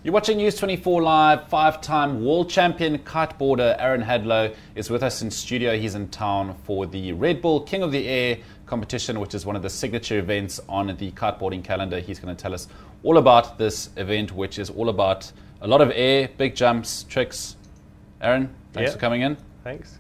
You're watching News 24 Live. Five-time world champion kiteboarder Aaron Hadlow is with us in studio. He's in town for the Red Bull King of the Air competition, which is one of the signature events on the kiteboarding calendar. He's going to tell us all about this event, which is all about a lot of air, big jumps, tricks. Aaron, thanks for coming in. Thanks.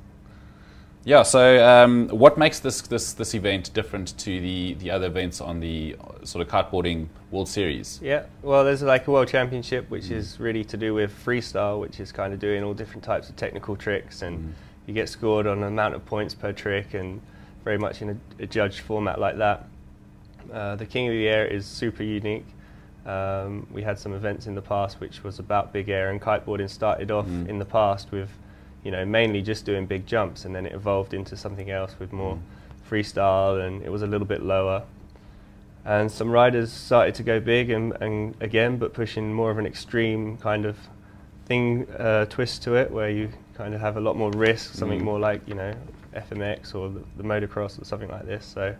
Yeah, so what makes this event different to the other events on the sort of kiteboarding World Series? Yeah, well, there's like a World Championship, which is really to do with freestyle, which is kind of doing all different types of technical tricks, and you get scored on an amount of points per trick, and very much in a judged format like that. The King of the Air is super unique. We had some events in the past which was about big air, and kiteboarding started off in the past with mainly just doing big jumps, and then it evolved into something else with more freestyle, and it was a little bit lower. And some riders started to go big and again, but pushing more of an extreme kind of thing, twist to it, where you kind of have a lot more risk, something more like, FMX or the motocross or something like this. So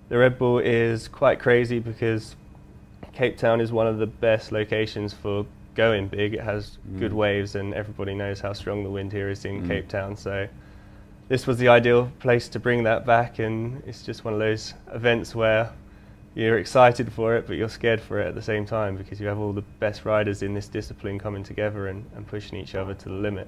the Red Bull is quite crazy because Cape Town is one of the best locations for going big. It has good waves, and everybody knows how strong the wind here is in Cape Town, so this was the ideal place to bring that back. And it's just one of those events where you're excited for it, but you're scared for it at the same time, because you have all the best riders in this discipline coming together and pushing each other to the limit.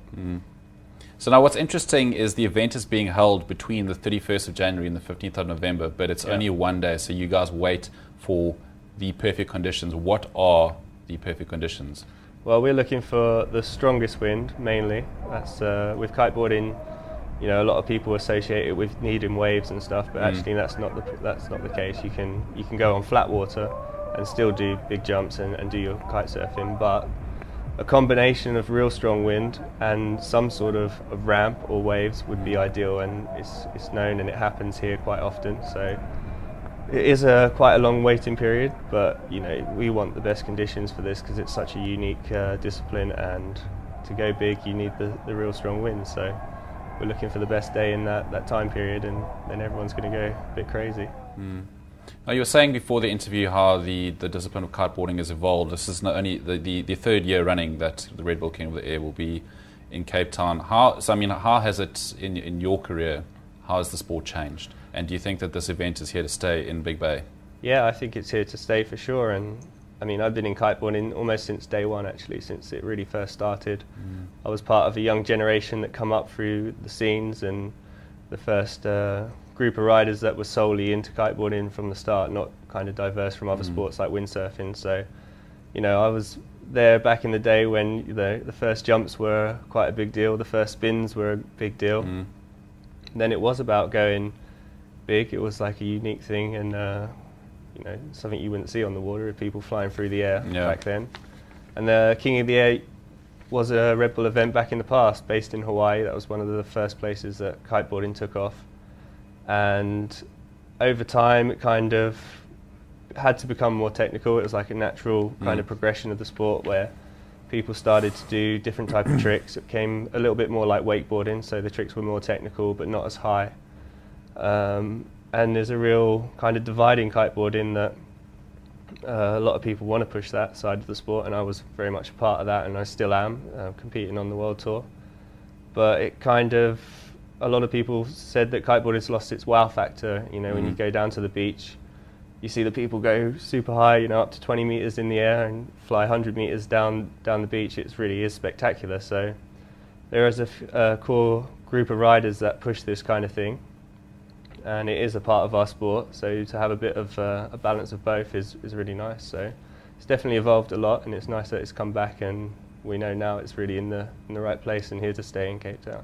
So now what's interesting is the event is being held between the 31st of January and the 15th of November, but it's only one day, so you guys wait for the perfect conditions. What are the perfect conditions? Well, we're looking for the strongest wind mainly. That's with kiteboarding. A lot of people associate it with needing waves and stuff, but actually that's not the case. You can go on flat water and still do big jumps and do your kite surfing, but a combination of real strong wind and some sort of ramp or waves would be ideal, and it's known and it happens here quite often. So it is quite a long waiting period, but we want the best conditions for this because it's such a unique discipline, and to go big you need the real strong wind. So we're looking for the best day in that time period, and then everyone's going to go a bit crazy. Now, you were saying before the interview how the discipline of kiteboarding has evolved. This is not only the third year running that the Red Bull King of the Air will be in Cape Town. How has it, in your career, how has the sport changed? And do you think that this event is here to stay in Big Bay? Yeah, I think it's here to stay for sure. And I've been in kiteboarding almost since day one, actually, since it really first started. I was part of a young generation that come up through the scenes, and the first group of riders that were solely into kiteboarding from the start, not kind of diverse from other sports like windsurfing. So, I was there back in the day when the first jumps were quite a big deal, the first spins were a big deal. Then it was about going big. It was like a unique thing, and something you wouldn't see on the water, people flying through the air back then. And the King of the Air was a Red Bull event back in the past, based in Hawaii. That was one of the first places that kiteboarding took off. And over time, it kind of had to become more technical. It was like a natural kind of progression of the sport, where people started to do different type of tricks. It became a little bit more like wakeboarding, so the tricks were more technical but not as high. And there's a real kind of divide in kiteboarding that a lot of people want to push that side of the sport, and I was very much a part of that, and I still am, competing on the world tour. But it kind of, a lot of people said that kiteboarding's lost its wow factor. When you go down to the beach, you see the people go super high, up to 20 meters in the air and fly 100 meters down the beach. It really is spectacular. So there is a core group of riders that push this kind of thing, and it is a part of our sport. So to have a bit of a balance of both is really nice. So it's definitely evolved a lot, and it's nice that it's come back, and we know now it's really in the right place and here to stay in Cape Town.